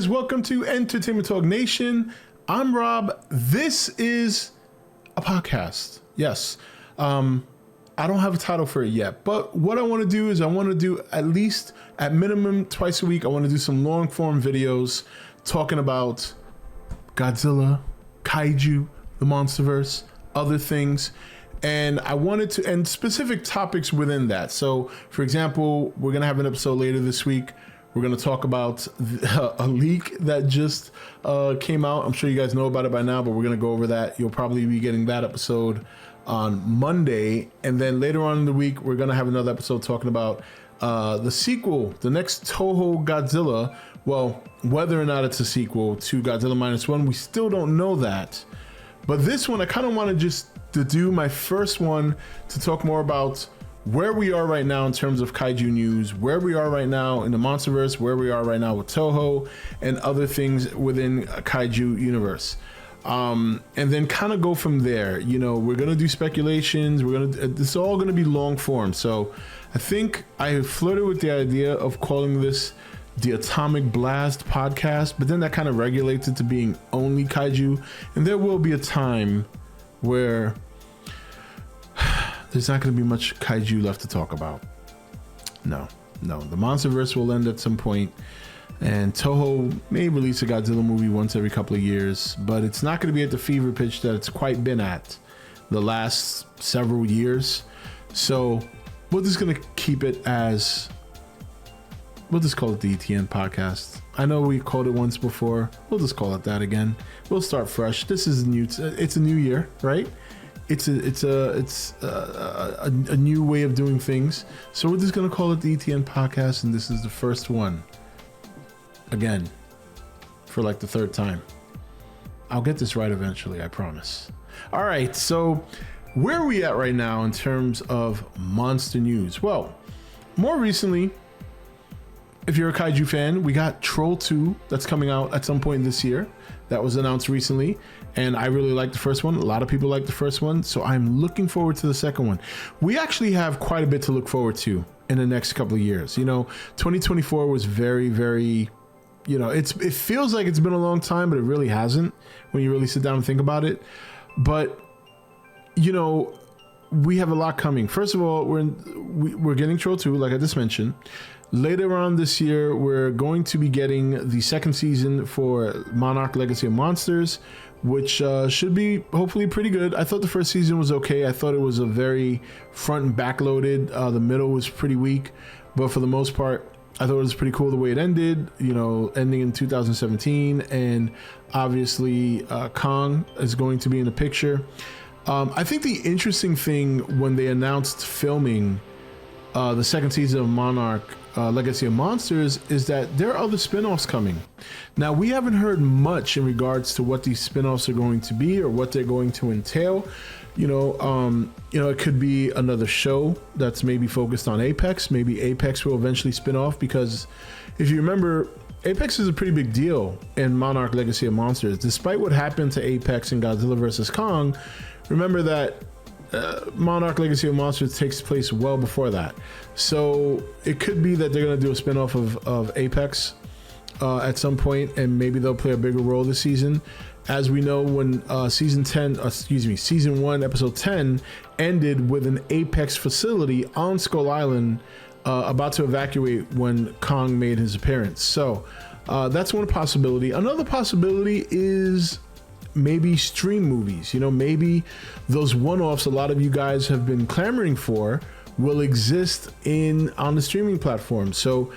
guys, welcome to Entertainment Talk Nation. I'm Rob. This is a podcast. Yes. I don't have a title for it yet, but what I want to do is I want to do at least at minimum twice a week. I want to do some long form videos talking about Godzilla, Kaiju, the Monsterverse, other things. And I wanted to, and specific topics within that. So for example, we're going to have an episode later this week. We're going to talk about a leak that just came out. I'm sure you guys know about it by now, but we're going to go over that. You'll probably be getting that episode on Monday. And then later on in the week, we're going to have another episode talking about the sequel, the next Toho Godzilla. Well, whether or not it's a sequel to Godzilla Minus One, we still don't know that. But this one, I kind of want to do my first one to talk more about where we are right now in terms of Kaiju news, where we are right now in the Monsterverse, where we are right now with Toho and other things within Kaiju universe. And then kind of go from there. You know, we're going to do speculations. This is all going to be long form. So I think I flirted with the idea of calling this the Atomic Blast podcast, but then that kind of regulates it to being only Kaiju. And there will be a time where there's not going to be much Kaiju left to talk about. No. The Monsterverse will end at some point, and Toho may release a Godzilla movie once every couple of years, but it's not going to be at the fever pitch that it's quite been at the last several years. So we're just going to keep it as, we'll just call it the E.T.N podcast. I know we called it once before. We'll just call it that again. We'll start fresh. This is new. It's a new year, right? It's a new way of doing things. So we're just going to call it the E.T.N podcast, and this is the first one. Again, for like the third time. I'll get this right eventually, I promise. All right, so where are we at right now in terms of monster news? Well, more recently, if you're a Kaiju fan, we got Troll 2 that's coming out at some point this year. That was announced recently, and I really liked the first one. A lot of people liked the first one, so I'm looking forward to the second one. We actually have quite a bit to look forward to in the next couple of years. You know, 2024 was very, very, you know, it feels like it's been a long time, but it really hasn't when you really sit down and think about it. But, you know, we have a lot coming. First of all, we're getting Troll 2, like I just mentioned. Later on this year, we're going to be getting the second season for Monarch Legacy of Monsters, which should be hopefully pretty good. I thought the first season was okay. I thought it was a very front and back loaded. The middle was pretty weak, but for the most part, I thought it was pretty cool the way it ended, you know, ending in 2017. And obviously, Kong is going to be in the picture. I think the interesting thing when they announced filming the second season of Monarch Legacy of Monsters is that there are other spin-offs coming. Now, we haven't heard much in regards to what these spin-offs are going to be or what they're going to entail. You know, it could be another show that's maybe focused on Apex. Maybe Apex will eventually spin off, because if you remember, Apex is a pretty big deal in Monarch Legacy of Monsters. Despite what happened to Apex in Godzilla vs. Kong, remember that Monarch Legacy of Monsters takes place well before that. So it could be that they're going to do a spin-off of Apex at some point, and maybe they'll play a bigger role this season. As we know, when season 1 episode 10 ended with an Apex facility on Skull Island about to evacuate when Kong made his appearance. So that's one possibility. Another possibility is maybe stream movies. You know, maybe those one-offs a lot of you guys have been clamoring for will exist on the streaming platform. So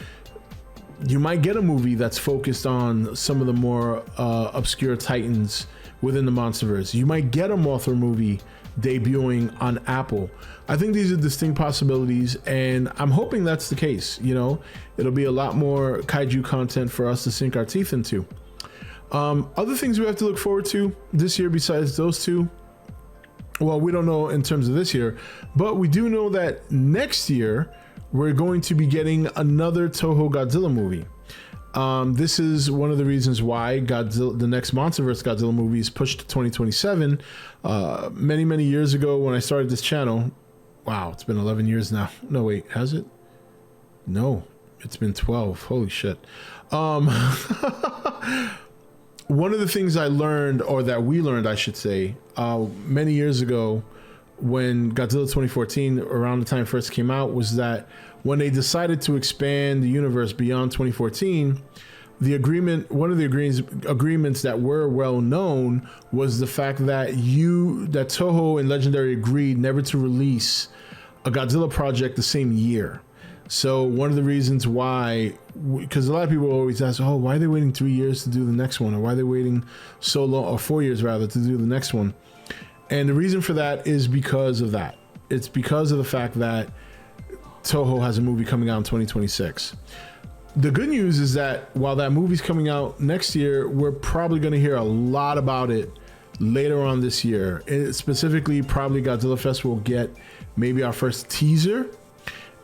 you might get a movie that's focused on some of the more obscure titans within the Monsterverse. You might get a Mothra movie debuting on Apple. I think these are distinct possibilities, and I'm hoping that's the case. You know, it'll be a lot more Kaiju content for us to sink our teeth into. Other things we have to look forward to this year besides those two, well, we don't know in terms of this year, but we do know that next year we're going to be getting another Toho Godzilla movie. This is one of the reasons why the next Monsterverse Godzilla movie is pushed to 2027. Many years ago when I started this channel, wow, it's been 11 years now. No, wait, has it? No, It's been 12. Holy shit. One of the things I learned, or that we learned, I should say, many years ago when Godzilla 2014, around the time it first came out, was that when they decided to expand the universe beyond 2014, one of the agreements that were well known was the fact that Toho and Legendary agreed never to release a Godzilla project the same year. So one of the reasons why, because a lot of people always ask, oh, why are they waiting 3 years to do the next one? Or why are they waiting so long, or 4 years rather, to do the next one? And the reason for that is because of that. It's because of the fact that Toho has a movie coming out in 2026. The good news is that while that movie's coming out next year, we're probably going to hear a lot about it later on this year. Specifically, probably Godzilla Fest will get maybe our first teaser.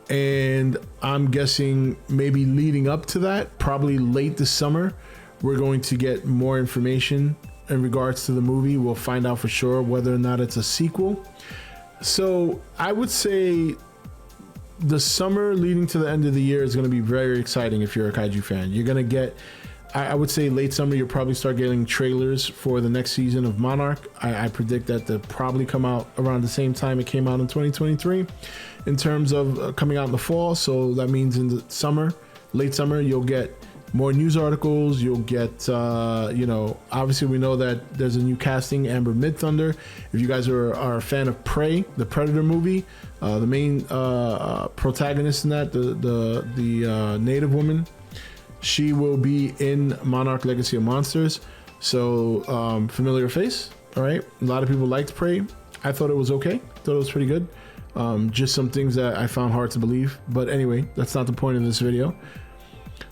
And I'm guessing maybe leading up to that, probably late this summer, we're going to get more information in regards to the movie. We'll find out for sure whether or not it's a sequel. So I would say the summer leading to the end of the year is going to be very exciting if you're a kaiju fan. You're going to get, I would say late summer, you'll probably start getting trailers for the next season of Monarch. I predict that they'll probably come out around the same time it came out in 2023 in terms of coming out in the fall. So that means in the summer, late summer, you'll get more news articles. You'll get, obviously we know that there's a new casting, Amber Midthunder. If you guys are a fan of Prey, the Predator movie, the main protagonist in that, the native woman, she will be in Monarch Legacy of Monsters. So familiar face. All right. A lot of people liked Prey. I thought it was okay. Thought it was pretty good. Just some things that I found hard to believe. But anyway, that's not the point of this video.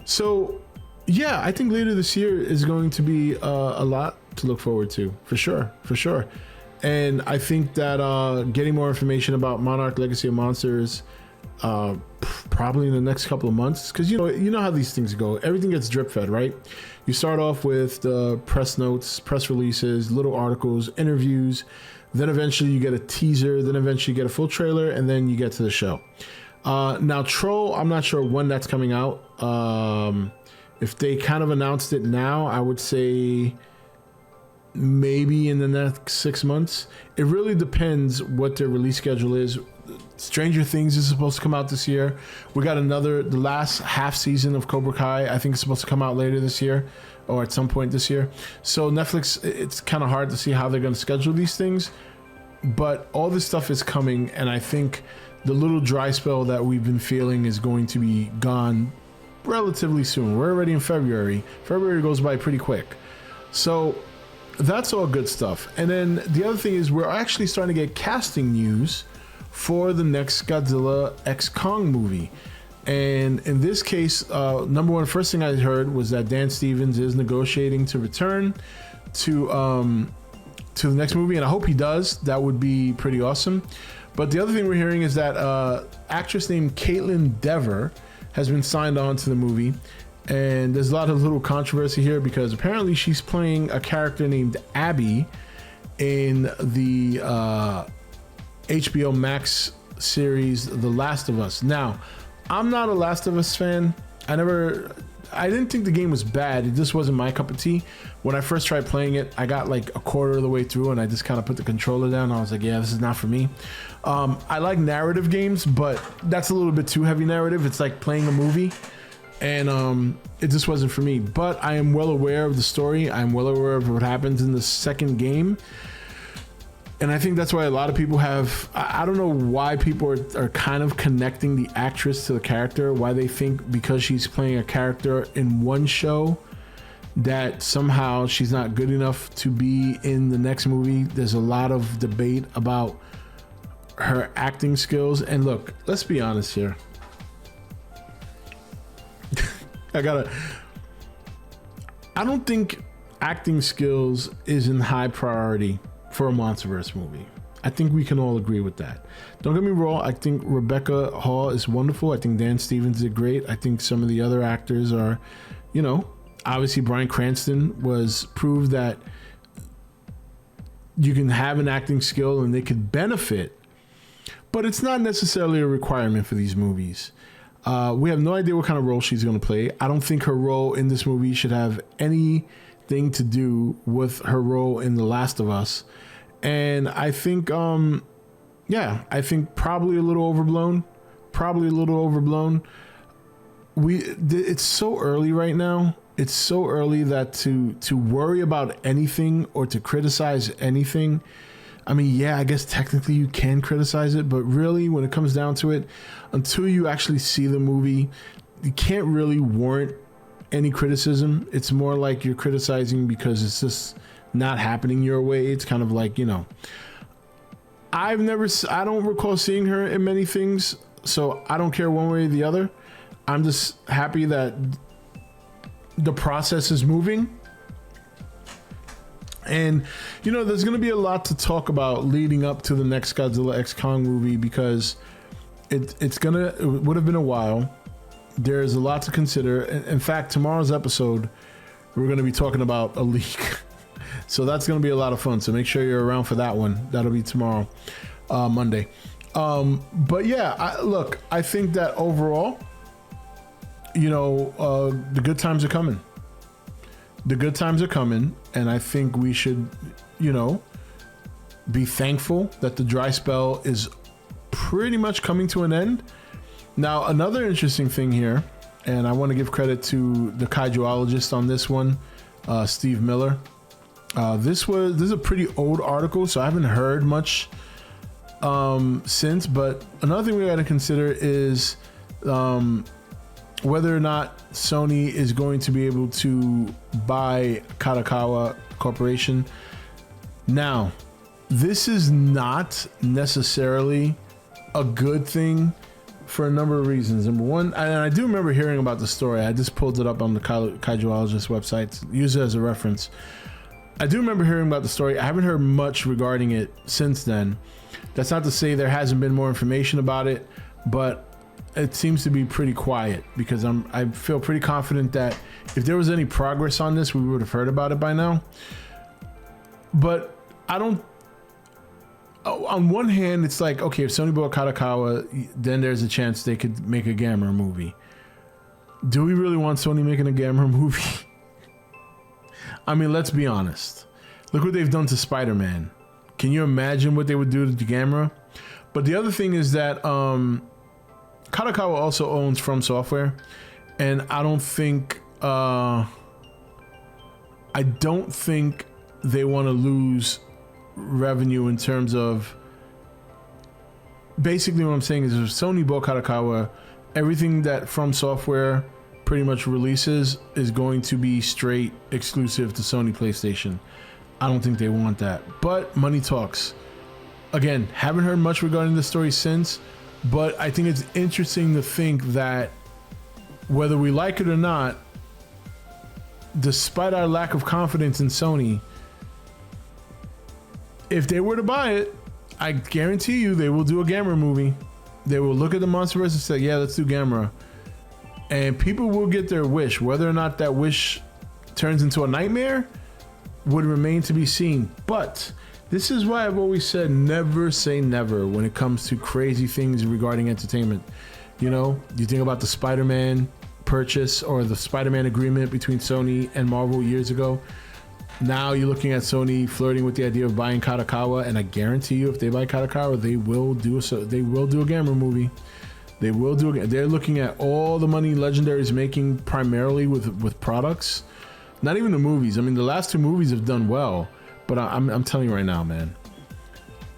So yeah, I think later this year is going to be a lot to look forward to, for sure. And I think that getting more information about Monarch Legacy of Monsters probably in the next couple of months, because you know how these things go. Everything gets drip fed, right? You start off with the press notes, press releases, little articles, interviews, then eventually you get a teaser, then eventually you get a full trailer, and then you get to the show. Now Troll, I'm not sure when that's coming out. If they kind of announced it now, I would say maybe in the next 6 months. It really depends what their release schedule is. Stranger Things is supposed to come out this year. We got the last half season of Cobra Kai, I think it's supposed to come out later this year or at some point this year. So Netflix, it's kind of hard to see how they're going to schedule these things, but all this stuff is coming, and I think the little dry spell that we've been feeling is going to be gone relatively soon. We're already in February. February goes by pretty quick. So that's all good stuff. And then the other thing is we're actually starting to get casting news for the next Godzilla X Kong movie. And in this case, number one, first thing I heard was that Dan Stevens is negotiating to return to the next movie, and I hope he does. That would be pretty awesome. But the other thing we're hearing is that actress named Caitlin Dever has been signed on to the movie, and there's a lot of little controversy here because apparently she's playing a character named Abby in the HBO Max series The Last of Us. Now, I'm not a Last of Us fan. I didn't think the game was bad. It just wasn't my cup of tea. When I first tried playing it, I got like a quarter of the way through and I just kind of put the controller down. I was like, yeah, this is not for me. I like narrative games, but that's a little bit too heavy narrative. It's like playing a movie, and it just wasn't for me. But I am well aware of the story. I'm well aware of what happens in the second game. And I think that's why a lot of people have, I don't know why people are kind of connecting the actress to the character, why they think because she's playing a character in one show that somehow she's not good enough to be in the next movie. There's a lot of debate about her acting skills. And look, let's be honest here. I don't think acting skills is in high priority for a Monsterverse movie. I think we can all agree with that. Don't get me wrong, I think Rebecca Hall is wonderful. I think Dan Stevens did great. I think some of the other actors are, obviously Bryan Cranston was proved that you can have an acting skill and they could benefit, but it's not necessarily a requirement for these movies. We have no idea what kind of role she's going to play. I don't think her role in this movie should have anything to do with her role in The Last of Us. And I think, I think probably a little overblown. It's so early right now. It's so early that to worry about anything or to criticize anything. I mean, yeah, I guess technically you can criticize it, but really when it comes down to it, until you actually see the movie, you can't really warrant any criticism. It's more like you're criticizing because it's just not happening your way. It's kind of like, I don't recall seeing her in many things, so I don't care one way or the other. I'm just happy that the process is moving. And, there's going to be a lot to talk about leading up to the next Godzilla X Kong movie, because it would have been a while. There's a lot to consider. In fact, tomorrow's episode, we're going to be talking about a leak. So that's going to be a lot of fun. So make sure you're around for that one. That'll be tomorrow, Monday. But yeah, I think that overall, the good times are coming. The good times are coming, and I think we should, be thankful that the dry spell is pretty much coming to an end. Now, another interesting thing here, and I want to give credit to the Kaijuologist on this one, Steve Miller. This is a pretty old article, so I haven't heard much since. But another thing we got to consider is whether or not Sony is going to be able to buy Kadokawa Corporation. Now, this is not necessarily a good thing for a number of reasons. Number one, and I do remember hearing about the story. I just pulled it up on the Kaijuologist website, use it as a reference. I do remember hearing about the story. I haven't heard much regarding it since then. That's not to say there hasn't been more information about it, but it seems to be pretty quiet, because I feel pretty confident that if there was any progress on this, we would have heard about it by now. But I don't. On one hand, it's like, okay, if Sony bought Kadokawa, then there's a chance they could make a Gamera movie. Do we really want Sony making a Gamera movie? I mean, let's be honest. Look what they've done to Spider-Man. Can you imagine what they would do to Gamera? But the other thing is that Kadokawa also owns From Software, and I don't think they want to lose revenue in terms of. Basically, what I'm saying is, if Sony bought Kadokawa, everything that From Software pretty much releases is going to be straight exclusive to Sony PlayStation. I don't think they want that, but money talks. Again, haven't heard much regarding the story since. But I think it's interesting to think that whether we like it or not, despite our lack of confidence in Sony, if they were to buy it, I guarantee you they will do a Gamera movie. They will look at the Monsterverse and say, yeah, let's do Gamera. And people will get their wish. Whether or not that wish turns into a nightmare would remain to be seen. But this is why I've always said never say never when it comes to crazy things regarding entertainment. You think about the Spider-Man purchase or the Spider-Man agreement between Sony and Marvel years ago. Now you're looking at Sony flirting with the idea of buying Kadokawa, and I guarantee you, if they buy Kadokawa, they will do a Gamera movie. They will do it. They're looking at all the money Legendary is making primarily with products, not even the movies. I mean, the last two movies have done well. But I'm telling you right now, man,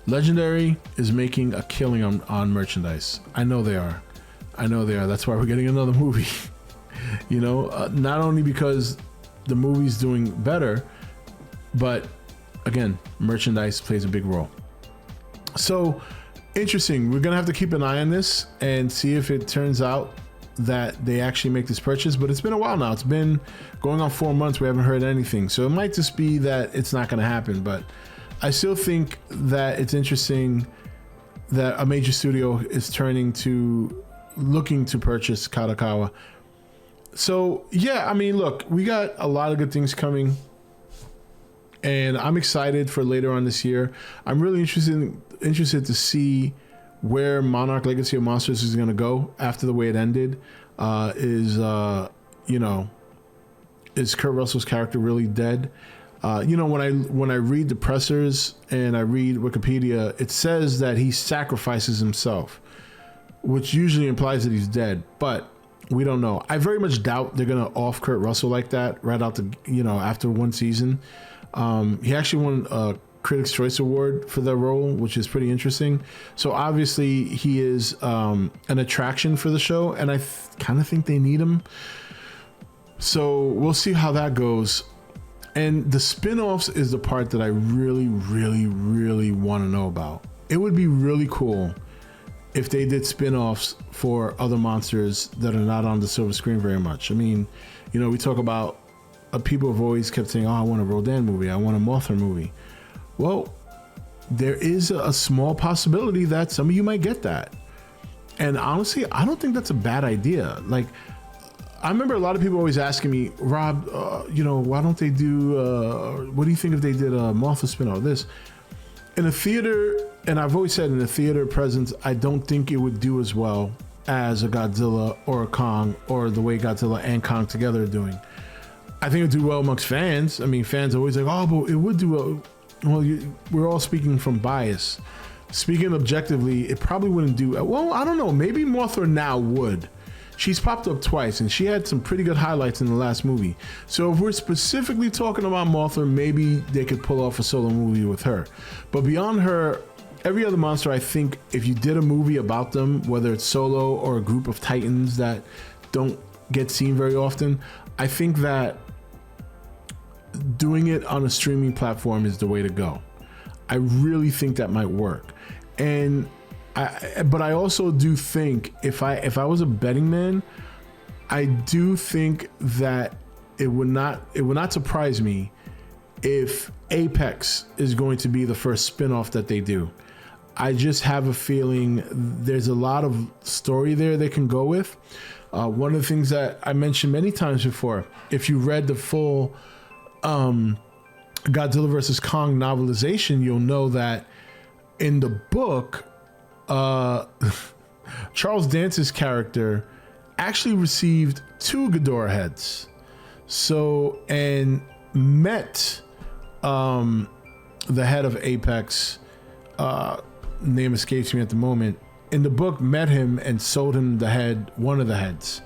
Legendary is making a killing on merchandise. I know they are. That's why we're getting another movie. Not only because the movie's doing better, but again, merchandise plays a big role. So interesting. We're going to have to keep an eye on this and see if it turns out that they actually make this purchase. But it's been a while now. It's been going on 4 months. We haven't heard anything. So it might just be that it's not going to happen. But I still think that it's interesting that a major studio is looking to purchase Kadokawa. So yeah, I mean, look, we got a lot of good things coming, and I'm excited for later on this year. I'm really interested to see where Monarch Legacy of Monsters is going to go after the way it ended. Is Kurt Russell's character really dead? When I read the pressers and I read Wikipedia, it says that he sacrifices himself, which usually implies that he's dead, but we don't know. I very much doubt they're gonna off Kurt Russell like that right out after one season. He actually won a Critics' Choice Award for that role, which is pretty interesting. So obviously he is an attraction for the show, and I kind of think they need him. So we'll see how that goes. And the spin-offs is the part that I really, really, really want to know about. It would be really cool if they did spin-offs for other monsters that are not on the silver screen very much. I mean, we talk about people have always kept saying, oh, I want a Rodan movie, I want a Mothra movie. Well, there is a small possibility that some of you might get that. And honestly, I don't think that's a bad idea. Like, I remember a lot of people always asking me, Rob, why don't they do, what do you think if they did a Mothra spin-off? This in a theater, and I've always said in a theater presence, I don't think it would do as well as a Godzilla or a Kong, or the way Godzilla and Kong together are doing. I think it would do well amongst fans. I mean, fans are always like, oh, but it would do well. Well, we're all speaking from bias. Speaking objectively, it probably wouldn't do well. I don't know. Maybe Mothra now would. She's popped up twice, and she had some pretty good highlights in the last movie. So if we're specifically talking about Mothra, maybe they could pull off a solo movie with her. But beyond her, every other monster, I think if you did a movie about them, whether it's solo or a group of titans that don't get seen very often, I think that doing it on a streaming platform is the way to go. I really think that might work. But I also do think if I was a betting man, I do think that it would not surprise me if Apex is going to be the first spin-off that they do. I just have a feeling there's a lot of story there they can go with. One of the things that I mentioned many times before, if you read the full Godzilla vs. Kong novelization, you'll know that in the book, Charles Dance's character actually received 2 Ghidorah heads. So, and met the head of Apex, name escapes me at the moment. In the book, met him and sold him one of the heads.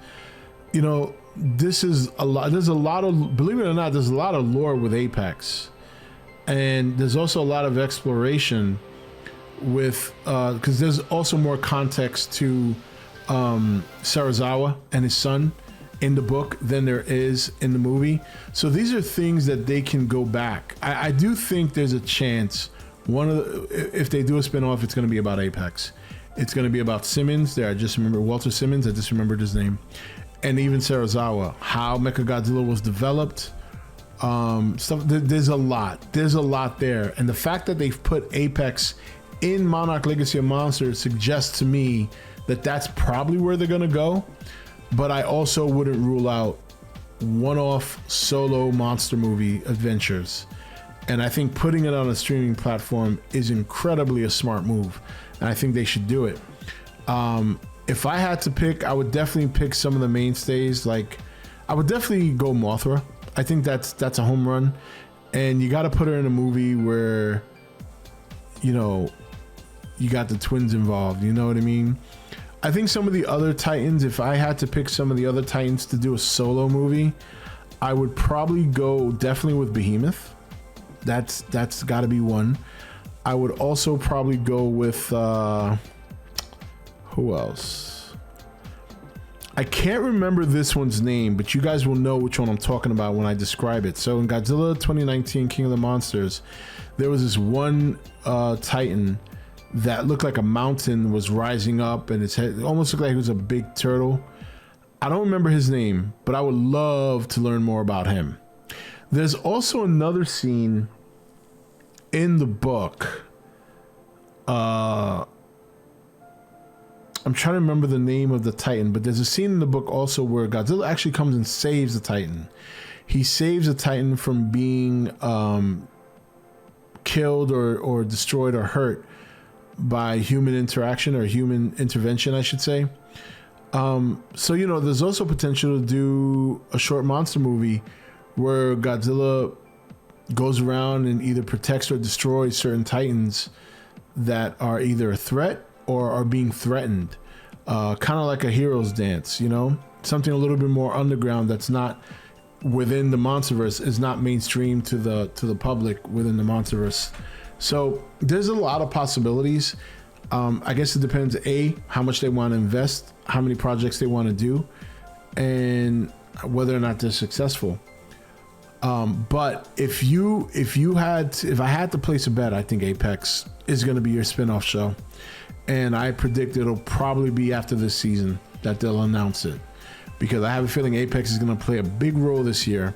This is a lot. There's a lot of, believe it or not, there's a lot of lore with Apex, and there's also a lot of exploration with because there's also more context to Serizawa and his son in the book than there is in the movie. So these are things that they can go back. I do think there's a chance if they do a spin-off, it's going to be about Apex. It's going to be about Simmons. I just remember Walter Simmons. I just remembered his name. And even Serizawa, how Mechagodzilla was developed. Stuff. There's a lot there. And the fact that they've put Apex in Monarch Legacy of Monsters suggests to me that that's probably where they're going to go. But I also wouldn't rule out one-off solo monster movie adventures. And I think putting it on a streaming platform is incredibly a smart move. And I think they should do it. If I had to pick, I would definitely pick some of the mainstays. Like, I would definitely go Mothra. I think that's a home run. And you got to put her in a movie where, you got the twins involved. You know what I mean? I think some of the other Titans, if I had to pick some of the other Titans to do a solo movie, I would probably go definitely with Behemoth. That's got to be one. I would also probably go with who else? I can't remember this one's name, but you guys will know which one I'm talking about when I describe it. So in Godzilla 2019 King of the Monsters, there was this one Titan that looked like a mountain was rising up, and its head almost looked like it was a big turtle. I don't remember his name, but I would love to learn more about him. There's also another scene in the book. I'm trying to remember the name of the Titan, but there's a scene in the book also where Godzilla actually comes and saves the Titan. He saves the Titan from being killed or destroyed or hurt by human interaction or human intervention, I should say. So, you know, there's also potential to do a short monster movie where Godzilla goes around and either protects or destroys certain titans that are either a threat or are being threatened. Kind of like a hero's dance, you know, something a little bit more underground that's not within the Monsterverse, is not mainstream to the public within the Monsterverse. So there's a lot of possibilities. I guess it depends, how much they want to invest, how many projects they want to do, and whether or not they're successful. But if I had to place a bet, I think Apex is going to be your spin-off show. And I predict it'll probably be after this season that they'll announce it, because I have a feeling Apex is going to play a big role this year.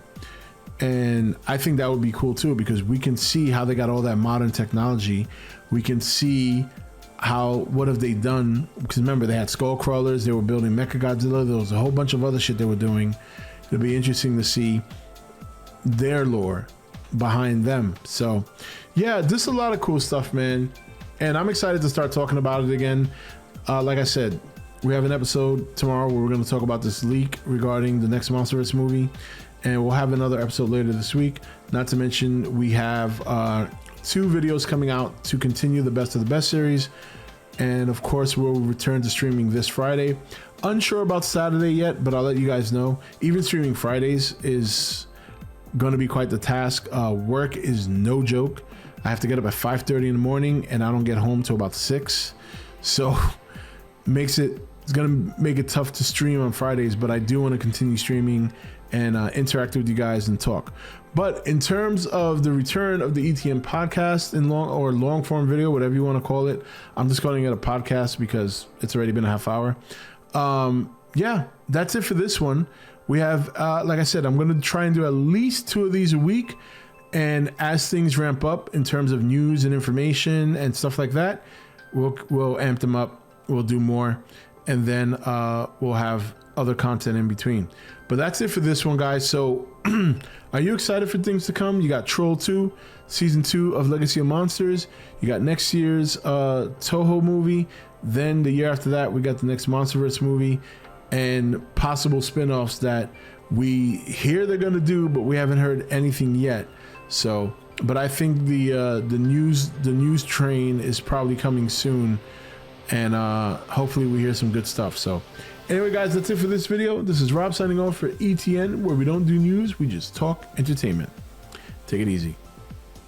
And I think that would be cool too, because we can see how they got all that modern technology. We can see what have they done? Because remember, they had skull crawlers, they were building Mechagodzilla, there was a whole bunch of other shit they were doing. It'll be interesting to see their lore behind them. So yeah, just a lot of cool stuff, man. And I'm excited to start talking about it again. Like I said, we have an episode tomorrow where we're going to talk about this leak regarding the next Monsterverse movie. And we'll have another episode later this week. Not to mention, we have 2 videos coming out to continue the Best of the Best series. And of course, we'll return to streaming this Friday. Unsure about Saturday yet, but I'll let you guys know. Even streaming Fridays is going to be quite the task. Work is no joke. I have to get up at 5:30 in the morning, and I don't get home till about 6. So it's going to make it tough to stream on Fridays, but I do want to continue streaming and interact with you guys and talk. But in terms of the return of the E.T.N podcast in long form video, whatever you want to call it, I'm just calling it a podcast because it's already been a half hour. Yeah, that's it for this one. We have, like I said, I'm going to try and do at least 2 of these a week. And as things ramp up in terms of news and information and stuff like that, we'll amp them up. We'll do more. And then we'll have other content in between. But that's it for this one, guys. So are you excited for things to come? You got Troll 2, Season 2 of Legacy of Monsters. You got next year's Toho movie. Then the year after that, we got the next Monsterverse movie. And possible spin-offs that we hear they're going to do, but we haven't heard anything yet. So, but I think the news train is probably coming soon, and hopefully we hear some good stuff. So anyway, guys, that's it for this video. This is Rob signing off for ETN, where we don't do news, we just talk entertainment. Take it easy.